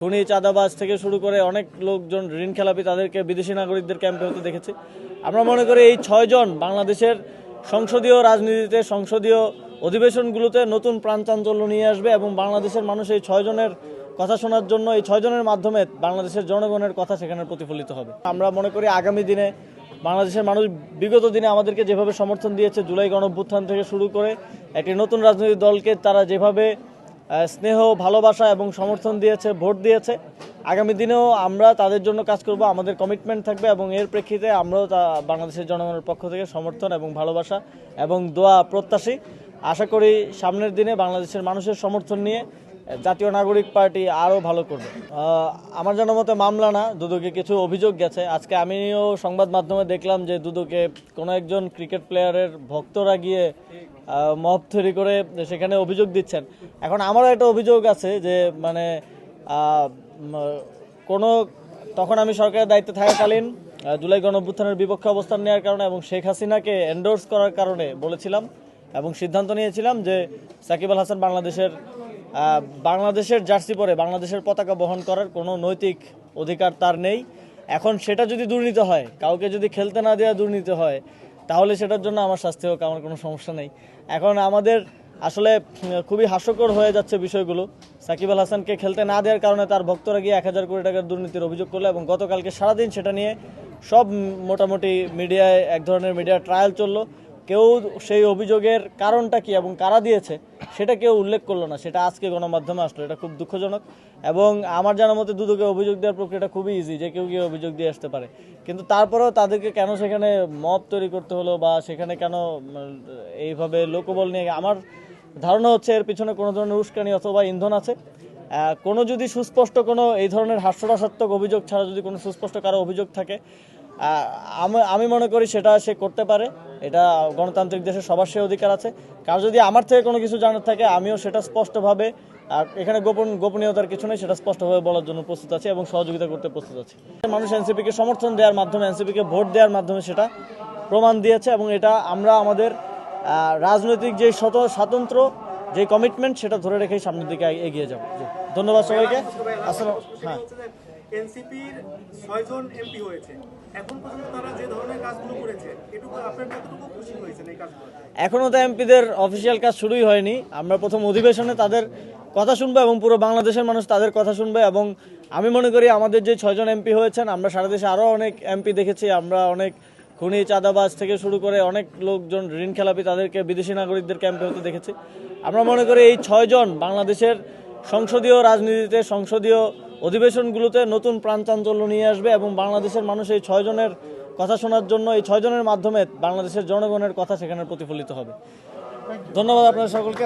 খুনি চাঁদাবাজ থেকে শুরু করে অনেক লোকজন ঋণ খেলাপি তাদেরকে বিদেশি নাগরিকদের ক্যাম্পে হতে দেখেছি। আমরা মনে করি এই 6 জন বাংলাদেশের সংসদীয় রাজনীতিতে সংসদীয় অধিবেশনগুলোতে নতুন প্রাণ চাঞ্চল্য নিয়ে আসবে এবং বাংলাদেশের মানুষ এই 6 জনের কথা শোনার জন্য এই 6 জনের মাধ্যমে বাংলাদেশের জনগণের কথা সেখানে প্রতিফলিত হবে। আমরা মনে করি আগামী দিনে বাংলাদেশের মানুষ বিগত দিনে আমাদেরকে যেভাবে সমর্থন দিয়েছে, জুলাই গণঅভ্যুত্থান থেকে শুরু করে একটি নতুন রাজনৈতিক দলকে তারা যেভাবে স্নেহ, ভালোবাসা এবং সমর্থন দিয়েছে, ভোট দিয়েছে, আগামী দিনেও আমরা তাদের জন্য কাজ করব। আমাদের কমিটমেন্ট থাকবে এবং এর প্রেক্ষিতে আমরাও বাংলাদেশের জনগণের পক্ষ থেকে সমর্থন এবং ভালোবাসা এবং দোয়া প্রত্যাশী। আশা করি সামনের দিনে বাংলাদেশের মানুষের সমর্থন নিয়ে জাতীয় নাগরিক পার্টি আরও ভালো করবে। আমার জানার মতে মামলা না, দুদকে কিছু অভিযোগ গেছে। আজকে আমিও সংবাদ মাধ্যমে দেখলাম যে দুদকে কোনো একজন ক্রিকেট প্লেয়ারের ভক্তরা গিয়ে মব তৈরি করে সেখানে অভিযোগ দিচ্ছেন। এখন আমারও একটা অভিযোগ আছে যে তখন আমি সরকারের দায়িত্বে থাকাকালীন জুলাই গণঅভ্যুত্থানের বিপক্ষে অবস্থান নেওয়ার কারণে এবং শেখ হাসিনাকে এন্ডোর্স করার কারণে বলেছিলাম এবং সিদ্ধান্ত নিয়েছিলাম যে সাকিব আল হাসান বাংলাদেশের জার্সি পরে বাংলাদেশের পতাকা বহন করার কোনো নৈতিক অধিকার তার নেই। এখন সেটা যদি দুর্নীতি হয়, কাউকে যদি খেলতে না দেওয়া দুর্নীতি হয়, তাহলে সেটার জন্য আমার শাস্তি হোক, আমার কোনো সমস্যা নেই। এখন আমাদের আসলে খুবই হাস্যকর হয়ে যাচ্ছে বিষয়গুলো। সাকিব আল হাসানকে খেলতে না দেওয়ার কারণে তার ভক্তরা গিয়ে 1000 কোটি টাকার দুর্নীতির অভিযোগ করলো এবং গতকালকে সারাদিন সেটা নিয়ে সব মোটামুটি মিডিয়ায় এক ধরনের মিডিয়া ট্রায়াল চললো। কেউ সেই অভিযোগের কারণটা কি এবং কারা দিয়েছে সেটা কেউ উল্লেখ করলো না, সেটা আজকে গণমাধ্যমে আসলো। এটা খুব দুঃখজনক এবং আমার জানার মতে দুদকে অভিযোগ দেওয়ার প্রক্রিয়াটা খুবই ইজি, যে কেউ গিয়ে অভিযোগ দিয়ে আসতে পারে। কিন্তু তারপরেও তাদেরকে কেন সেখানে মব তৈরি করতে হলো বা সেখানে কেন এইভাবে লোকবল নিয়ে, আমার ধারণা হচ্ছে এর পিছনে কোনো ধরনের উস্কানি অথবা ইন্ধন আছে। কোনো যদি সুস্পষ্ট কোনো এই ধরনের হাস্যরসাত্মক অভিযোগ ছাড়া যদি কোনো সুস্পষ্ট কারো অভিযোগ থাকে, আমি মনে করি সেটা সে করতে পারে। এটা গণতান্ত্রিক দেশে সবার সে অধিকার আছে। কার যদি আমার থেকে কোনো কিছু জানার থাকে, আমিও সেটা স্পষ্টভাবে, আর এখানে গোপনীয়তার কিছু নেই, সেটা স্পষ্টভাবে বলার জন্য প্রস্তুত আছি এবং সহযোগিতা করতে প্রস্তুত আছি। মানুষ এনসিপিকে সমর্থন দেওয়ার মাধ্যমে, এনসিপিকে ভোট দেওয়ার মাধ্যমে সেটা প্রমাণ দিয়েছে এবং এটা আমরা আমাদের রাজনৈতিক যে স্বাতন্ত্র যে কমিটমেন্ট সেটা ধরে রেখেই সামনের দিকে এগিয়ে যাব। ধন্যবাদ সবাইকে। আসলে হ্যাঁ, এনসিপির 6 জন এমপি হয়েছে, এখন পর্যন্ত তারা যে ধরনের কাজগুলো করেছে, এটুকু আপনার কতটুকু খুশি হয়েছেন এই কাজগুলো? এখনও তো এমপিদের অফিসিয়াল কাজ শুরুই হয়নি। আমরা প্রথম অধিবেশনে তাদের কথা শুনবো এবং পুরো বাংলাদেশের মানুষ তাদের কথা শুনবে এবং আমি মনে করি আমাদের যে 6 জন এমপি হয়েছেন, আমরা সারা দেশে আরও অনেক এমপি দেখেছি। আমরা অনেক খুনি চাঁদাবাজ থেকে শুরু করে অনেক লোকজন ঋণ খেলাপি তাদেরকে বিদেশি নাগরিকদের ক্যাম্পে হতে দেখেছি। আমরা মনে করি এই 6 জন বাংলাদেশের সংসদীয় রাজনীতিতে সংসদীয় অধিবেশনগুলোতে নতুন প্রাণ চাঞ্চল্য নিয়ে আসবে এবং বাংলাদেশের মানুষ এই 6 জনের কথা শোনার জন্য এই 6 জনের মাধ্যমে বাংলাদেশের জনগণের কথা সেখানে প্রতিফলিত হবে। ধন্যবাদ আপনাদের সকলকে।